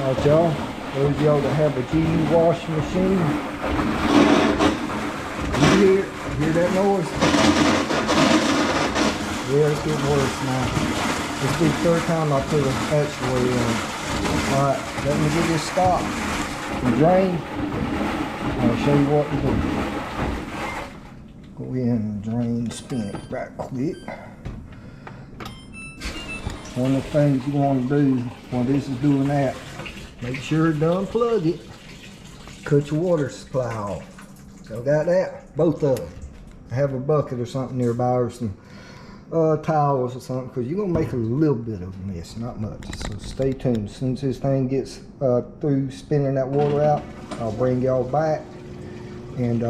Alright y'all, those of y'all that have a GE washing machine, you hear that noise? Yeah, it's getting worse now. This is the third time I put an actuator in. Alright, let me get this stopped and drain. I'll show you what to do. Go in and drain, spin it right quick. One of the things you want to do while this is doing that, make sure to unplug it. Cut your water supply off. So got that? Both of them. Have a bucket or something nearby or some towels or something, because you're going to make a little bit of a mess, not much. So stay tuned. As soon as this thing gets through spinning that water out, I'll bring y'all back and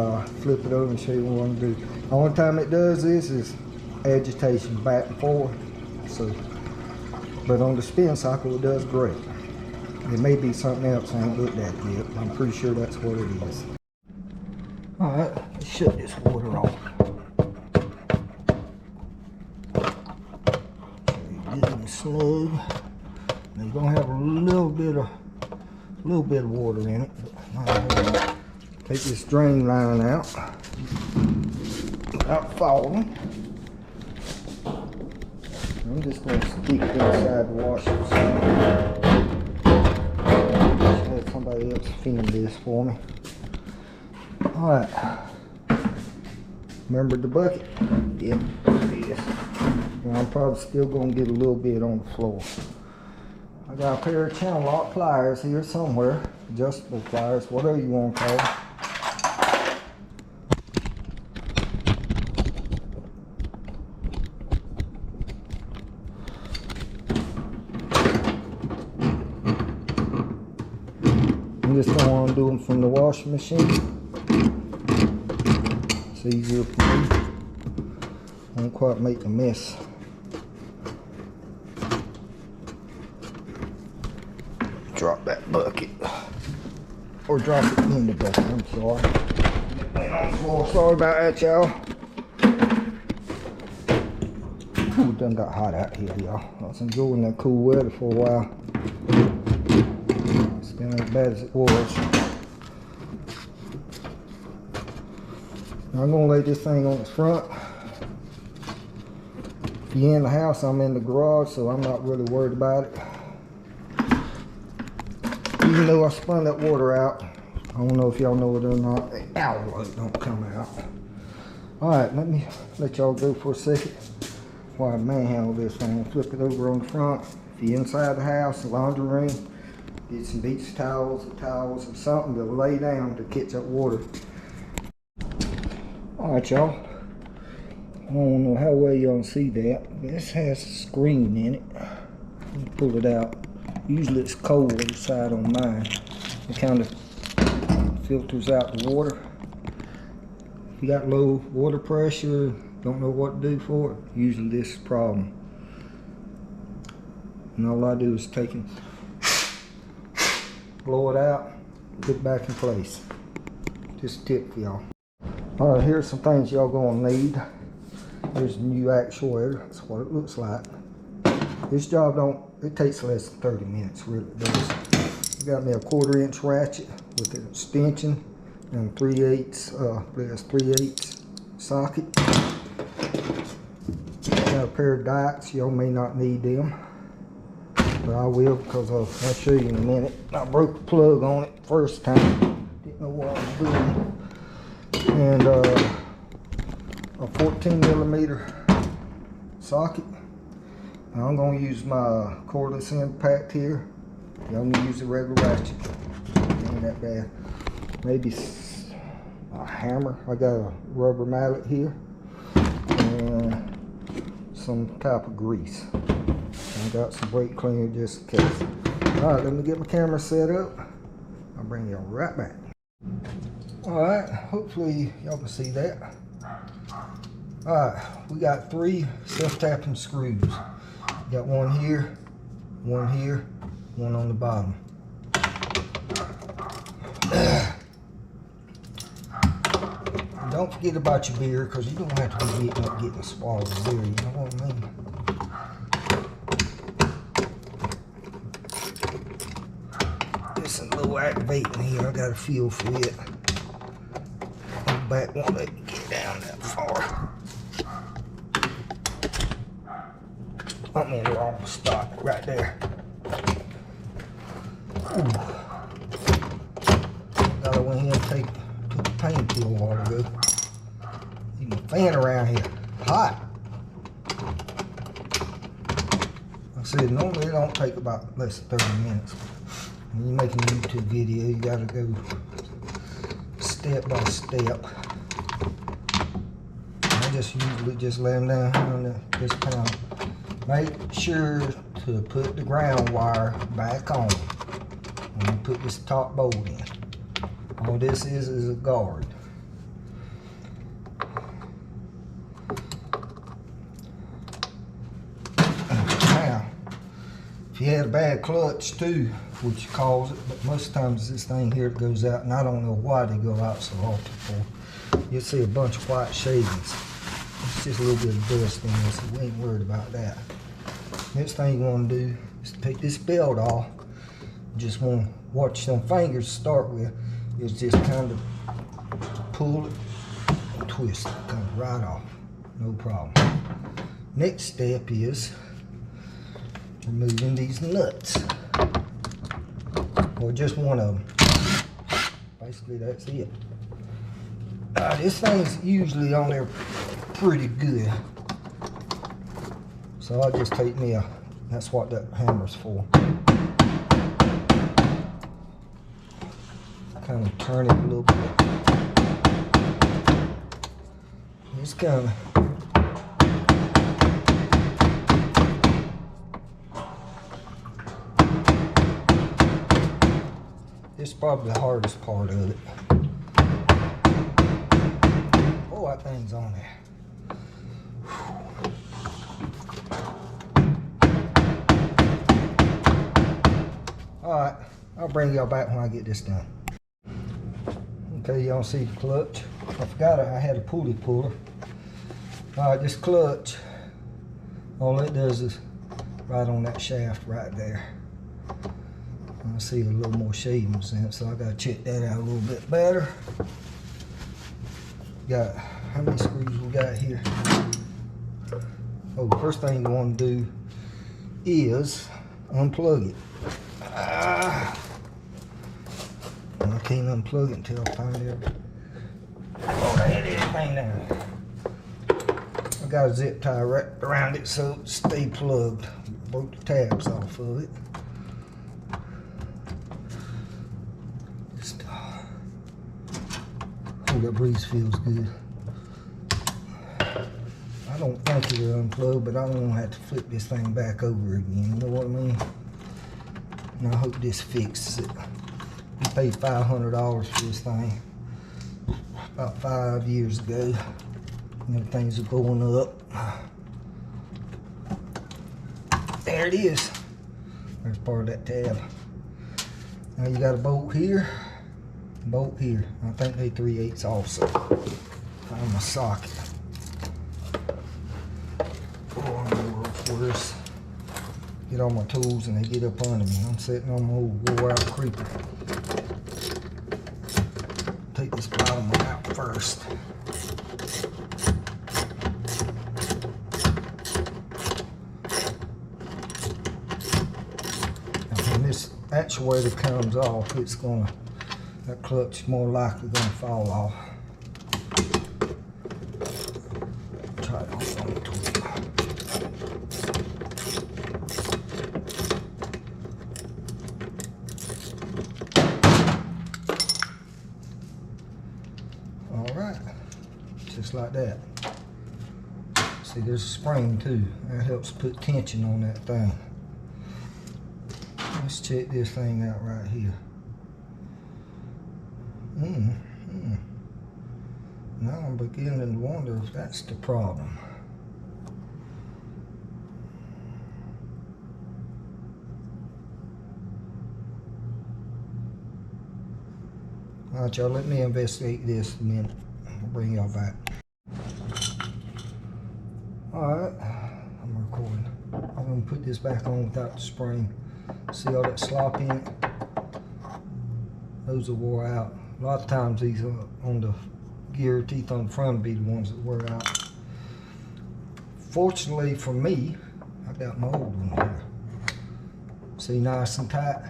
flip it over and show you what I'm going to do. The only time it does this is agitation back and forth. So, but on the spin cycle it does great. It may be something else I ain't looked at yet. I'm pretty sure that's what it is. Alright, let's shut this water off. Get it snug. Now you're gonna have a little bit of water in it, but not a whole lot. Take this drain line out without falling. I'm just going to stick it inside the washing machine. Let somebody else film this for me. Alright. Remember the bucket? Yep, it is. And I'm probably still going to get a little bit on the floor. I got a pair of channel lock pliers here somewhere. Adjustable pliers, whatever you want to call them. I'm just don't want to do them from the washing machine. It's easier for me. Won't quite make a mess. Drop that bucket. Or drop it in the bucket, I'm sorry. Sorry about that, y'all. Ooh, it done got hot out here, y'all. I was enjoying that cool weather for a while. Not as bad as it was. Now I'm going to lay this thing on its front. If you're in the house, I'm in the garage, so I'm not really worried about it. Even though I spun that water out, I don't know if y'all know it or not, the outlet don't come out. Alright, let me let y'all go for a second while I manhandle this thing. Flip it over on the front. If you're inside the house, the laundry room, get some beach towels or something to lay down to catch that water. Alright y'all, I don't know how well y'all can see that. This has a screen in it. Let me pull it out. Usually it's cold inside on mine. It kind of filters out the water. If you got low water pressure, don't know what to do for it, usually this is a problem. And all I do is take it, blow it out, put it back in place. Just a tip for y'all. Alright, here's some things y'all gonna need. Here's a new actuator. That's what it looks like. This job it takes less than 30 minutes, really it does. I got me a 1/4" ratchet with an extension and 3/8 socket. Got a pair of dikes. Y'all may not need them, but I will, because I'll show you in a minute. I broke the plug on it first time. Didn't know what I was doing. And a 14mm socket. Now I'm going to use my cordless impact here. I'm going to use a regular ratchet. Ain't that bad. Maybe a hammer. I got a rubber mallet here. And some type of grease. I got some brake cleaner just in case. Alright, let me get my camera set up. I'll bring y'all right back. Alright, hopefully y'all can see that. Alright, we got 3 self-tapping screws. Got one here, one on the bottom. Don't forget about your beer, because you don't have to be getting swallowed of beer, you know what I mean? There's a little activating here. I got a feel for it. The back won't let me get down that far. I'm in the wrong spot right there. Ooh. Gotta went here and took the paint tool a while ago. Even a fan around here. Hot. I said normally it don't take about less than 30 minutes. When you're making a YouTube video, you gotta go step by step. I just usually just lay them down here on this panel. Make sure to put the ground wire back on when you put this top bolt in. All this is a guard. Now, if you had a bad clutch too, which causes it, but most times this thing here goes out, and I don't know why they go out so often for. You'll see a bunch of white shavings. It's just a little bit of dust in this, so we ain't worried about that. Next thing you want to do is take this belt off. You just want to watch some fingers to start with. Is just kind of pull it and twist it, comes right off, no problem. Next step is removing these nuts, or just one of them. Basically, that's it. This thing's usually on there pretty good, so I'll just take me a. That's what that hammer's for. Kind of turn it a little bit. Just kind of. This is probably the hardest part of it. Oh, that thing's on there. Alright, I'll bring y'all back when I get this done. Okay, y'all see the clutch. I forgot I had a pulley puller. Alright, this clutch, all it does is right on that shaft right there. I see a little more shavings in it, so I gotta check that out a little bit better. Got, how many screws we got here? Oh, the first thing you want to do is unplug it. I can't unplug it until I find it. Oh, I had everything there. I got a zip tie right around it so it stay plugged. Broke the tabs off of it. Just, oh, that breeze feels good. I don't think it'll unplug, but I don't want to have to flip this thing back over again. You know what I mean? And I hope this fixes it. We paid $500 for this thing about 5 years ago. You know, things are going up. There it is. There's part of that tab. Now you got a bolt here, bolt here. I think they 3/8 also. Find my socket. Oh, I'm a little worse. Get all my tools and they get up under me. I'm sitting on my old wore out creeper. Take this bottom one out first. And when this actuator comes off, it's gonna, that clutch more likely gonna fall off. Try it on the tool. Just like that. See, there's a spring too. That helps put tension on that thing. Let's check this thing out right here. Now I'm beginning to wonder if that's the problem. Alright, y'all, let me investigate this a minute. I'll bring y'all back. Alright, I'm recording. I'm going to put this back on without the spring. See all that slop in it? Those are wore out. A lot of times these on the gear teeth on the front will be the ones that wear out. Fortunately for me, I got my old one here. See, nice and tight.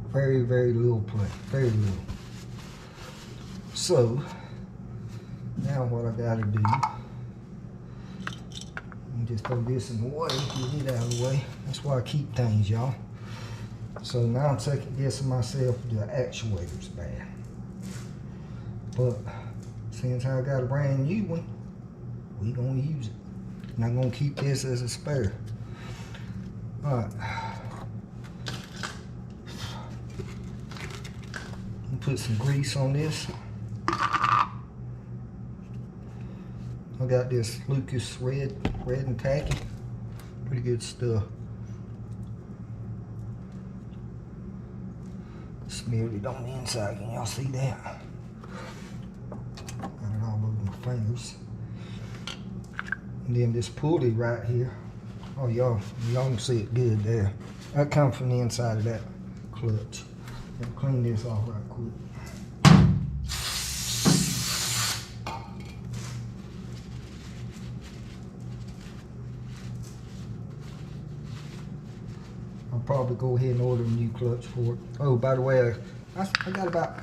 Very, very little play. Very little. So, now what I gotta do, just throw this in the way, get it out of the way. That's why I keep things, y'all. So now I'm second guessing myself, the actuator's bad. But since I got a brand new one, we gonna use it. And I'm gonna keep this as a spare. Alright. Put some grease on this. I got this Lucas red and tacky. Pretty good stuff. Smeared it on the inside. Can y'all see that? Got it all over my fingers. And then this pulley right here. Oh, y'all can see it good there. That comes from the inside of that clutch. I'll clean this off right quick. I'll probably go ahead and order a new clutch for it. Oh, by the way, I got about,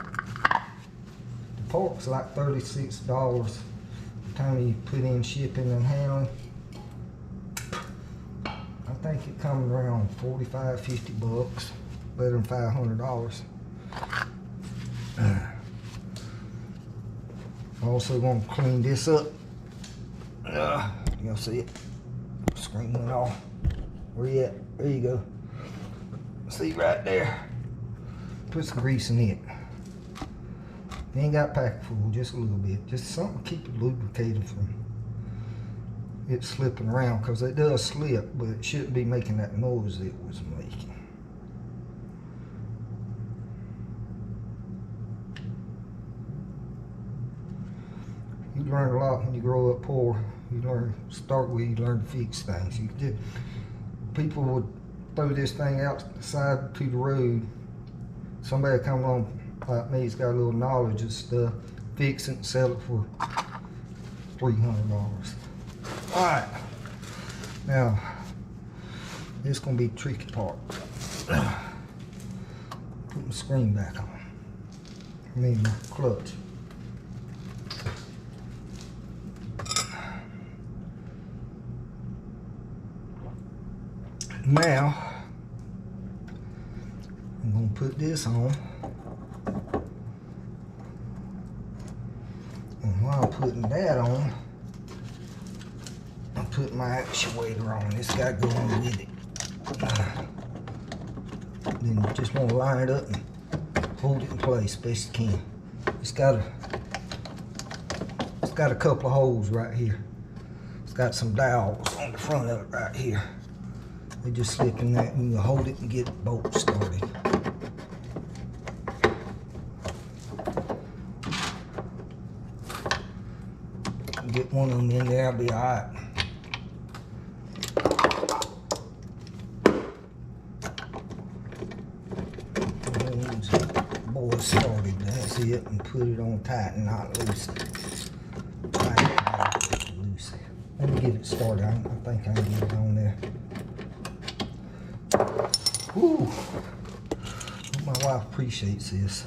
the parts like $36 the time you put in shipping and handling. I think it comes around 45, 50 bucks. Better than $500. Also gonna clean this up. You'll see it. Screen went off. Where you at? There you go. See right there. Put some grease in it. You ain't got pack full, just a little bit. Just something to keep it lubricated from it slipping around, because it does slip, but it shouldn't be making that noise it was making. You learn a lot when you grow up poor. You start where you learn to fix things. People would throw this thing outside to the road. Somebody come along like me, has got a little knowledge of stuff, fix it and sell it for $300. All right, now this is gonna be the tricky part. Put my screen back on. I mean my clutch. Now, I'm going to put this on. And while I'm putting that on, I'm putting my actuator on. It's got to go on with it. Then you just want to line it up and hold it in place best you can. It's got a couple of holes right here. It's got some dowels on the front of it right here. They just slip in that and you hold it and get the bolt started. Get one of them in there, I'll be alright. Boy started, that's it, and put it on tight and not loose. Loose. Let me get it started. I think I can get it on there. Whew. My wife appreciates this.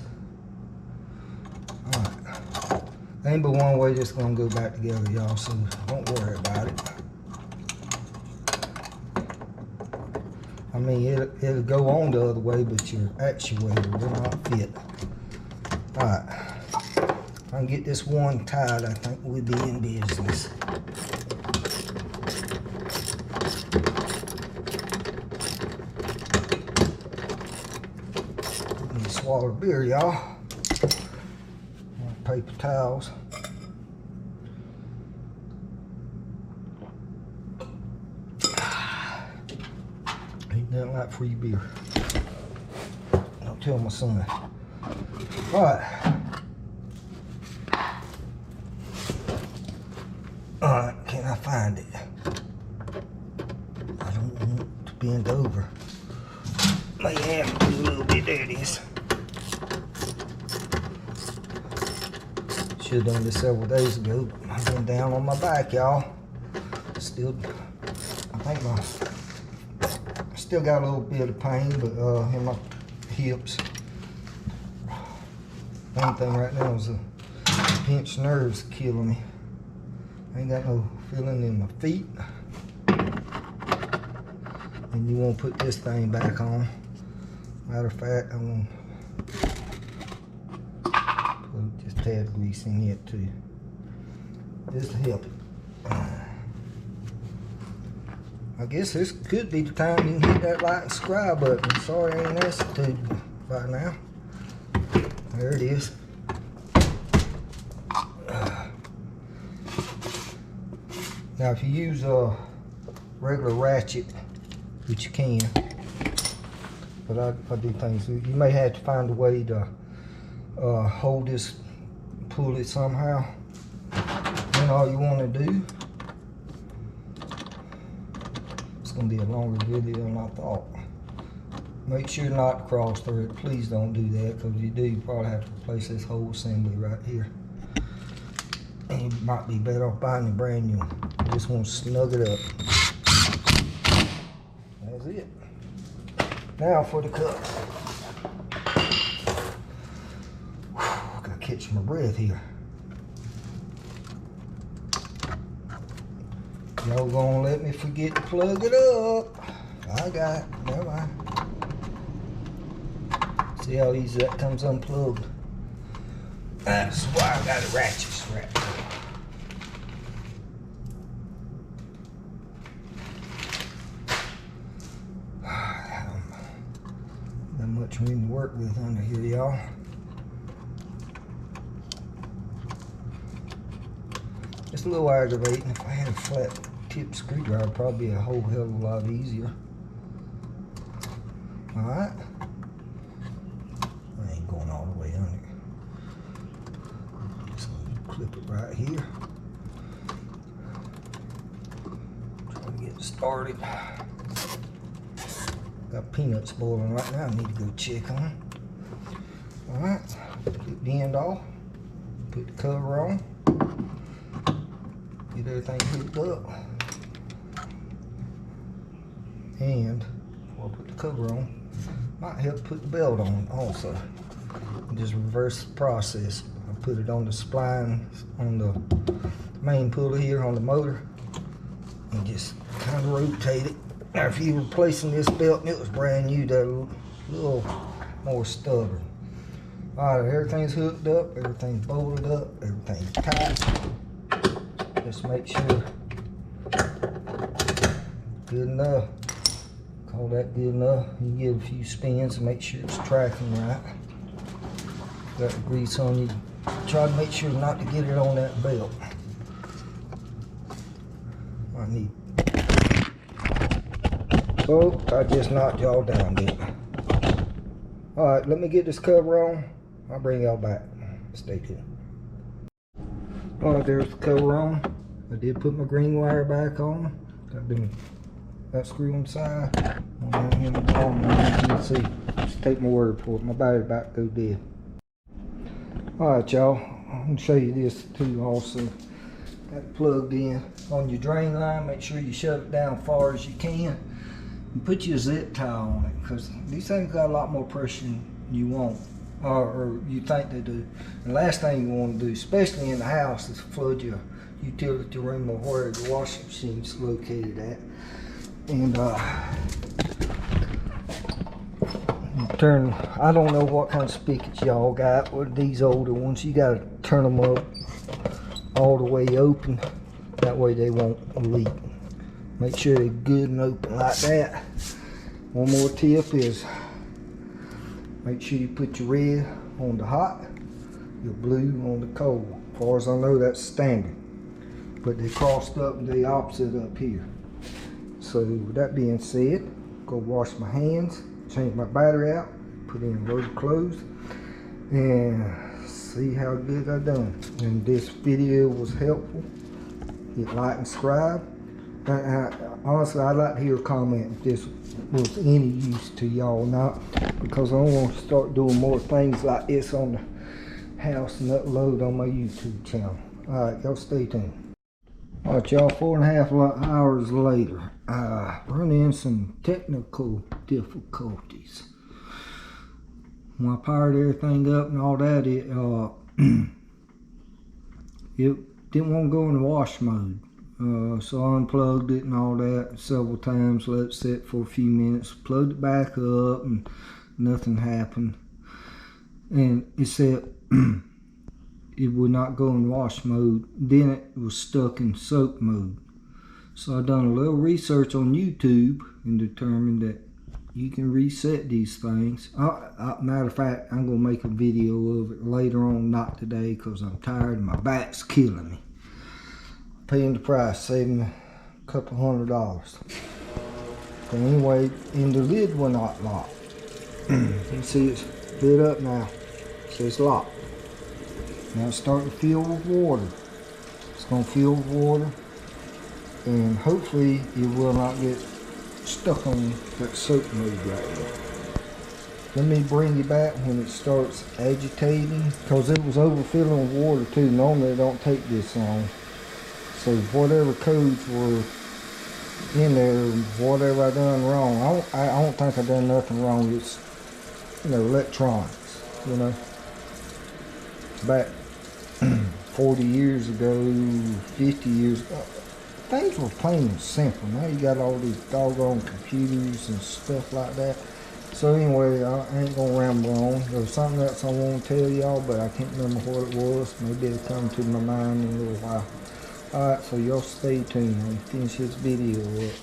Alright. Ain't but one way this gonna go back together, y'all, so don't worry about it. I mean, it'll go on the other way, but your actuator will not fit. Alright. If I can get this one tied, I think we'll be in business. Swallow beer, y'all. Paper towels. Ain't nothing like free beer. Don't tell my son. Alright. Alright, can I find it? I don't want to bend over. May have to do a little bit. There it is. Should have done this several days ago, but I've been down on my back, y'all. Still, I think I still got a little bit of pain, but in my hips. One thing right now is the pinched nerves killing me. I ain't got no feeling in my feet. And you won't put this thing back on. Matter of fact, I'm gonna put just a tad grease in it too. Just to help it. I guess this could be the time you can hit that like and subscribe button. Sorry I ain't asked to by now. There it is. Now if you use a regular ratchet, which you can, but I do things, you may have to find a way to hold this, pull it somehow. Then all you want to do, it's going to be a longer video than I thought. Make sure not to cross through it. Please don't do that, because if you do, you probably have to replace this whole assembly right here. And you might be better off buying a brand new one. You just want to snug it up. That's it. Now for the cups. Gotta catch my breath here. Y'all gonna let me forget to plug it up. I got it. Never mind. See how easy that comes unplugged. That's why I got a ratchet strap. Not much room to work with under here, y'all. It's a little aggravating. If I had a flat tip screwdriver, it'd probably be a whole hell of a lot easier. Alright. I ain't going all the way under. Just gonna clip it right here. Try to get it started. Got peanuts boiling right now. I need to go check on them. Alright. Get the end off. Put the cover on. Get everything hooked up. And before I put the cover on, might help put the belt on also. And just reverse the process. I put it on the spline on the main pulley here on the motor and just kind of rotate it. Now if you're replacing this belt and it was brand new, they're a little more stubborn. Alright, everything's hooked up, everything's bolted up, everything's tight. Just make sure good enough. Call that good enough. You give a few spins and make sure it's tracking right. Got the grease on you. Try to make sure not to get it on that belt. I need. Oh, I just knocked y'all down, didn't I? Alright, let me get this cover on. I'll bring y'all back. Stay tuned. Alright, there's the cover on. I did put my green wire back on. Got that screw inside. You can see. Just take my word for it. My battery about to go dead. Alright, y'all. I'm going to show you this too also. Got it plugged in on your drain line. Make sure you shut it down as far as you can. And put your zip tie on it, because these things got a lot more pressure than you want. Or you think they do. And last thing you want to do, especially in the house, is flood your utility room or where the washing machine's located at. And turn, I don't know what kind of spigots y'all got, but these older ones, you gotta turn them up all the way open. That way they won't leak. Make sure they're good and open like that. One more tip is, make sure you put your red on the hot, your blue on the cold. As far as I know, that's standard. But they crossed up the opposite up here. So with that being said, go wash my hands, change my battery out, put in rotor closed, and see how good I done. And this video was helpful. Hit like and subscribe. Honestly, I'd like to hear a comment if this was any use to y'all, not because I want to start doing more things like this on the house and upload on my YouTube channel. Alright, y'all stay tuned. Alright, y'all, 4.5 hours later, run in some technical difficulties. When I powered everything up and all that, it didn't want to go in wash mode. So I unplugged it and all that several times, let it sit for a few minutes, plugged it back up, and nothing happened. And it said it would not go in wash mode. Then it was stuck in soak mode. So I done a little research on YouTube and determined that you can reset these things. Matter of fact, I'm going to make a video of it later on, not today, because I'm tired and my back's killing me. Paying the price, saving a couple $100. But anyway, and the lid will not lock. You see it's lit up now, so it's locked. Now it's starting to fill with water. It's going to fill with water, and hopefully it will not get stuck on that soak mode right there. Let me bring you back when it starts agitating, because it was overfilling with water too. Normally it don't take this long. So whatever codes were in there, whatever I done wrong, I don't think I done nothing wrong. It's, you know, electronics, you know. Back 40 years ago, 50 years ago, things were plain and simple. Now you got all these doggone computers and stuff like that. So anyway, I ain't gonna ramble on. There was something else I want to tell y'all, but I can't remember what it was. Maybe it'll come to my mind in a little while. Alright, so y'all stay tuned. I'm gonna finish this video up.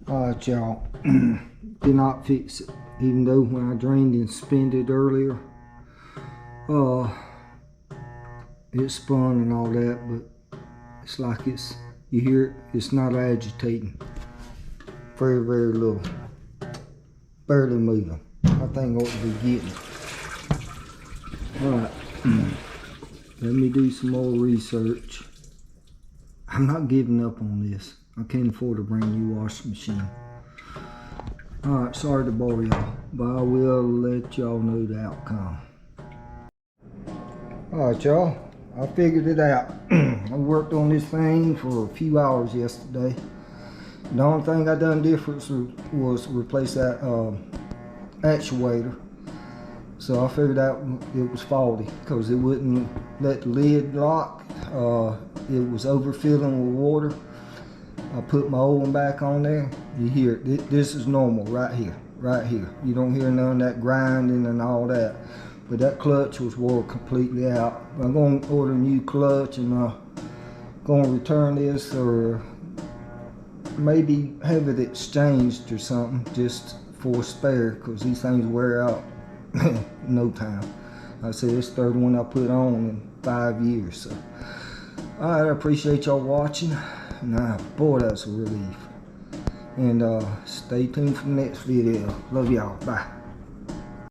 Alright, y'all. Did not fix it. Even though when I drained and spinned it earlier, it spun and all that, but it's like you hear it, it's not agitating. Very, very little. Barely moving. I think I ought to be getting it. Alright. Let me do some more research. I'm not giving up on this. I can't afford a brand new washing machine. Alright, sorry to bore y'all, but I will let y'all know the outcome. Alright, y'all. I figured it out. I worked on this thing for a few hours yesterday. The only thing I done different was replace that actuator. So I figured out it was faulty because it wouldn't let the lid lock. It was overfilling with water. I put my old one back on there. You hear it. This is normal right here, right here. You don't hear none of that grinding and all that. But that clutch was wore completely out. I'm going to order a new clutch, and I'm going to return this, or maybe have it exchanged or something just for a spare, because these things wear out in no time. Like I said, it's the third one I put on in 5 years. So, alright, I appreciate y'all watching. Nah, boy, that's a relief. And stay tuned for the next video. Love y'all. Bye.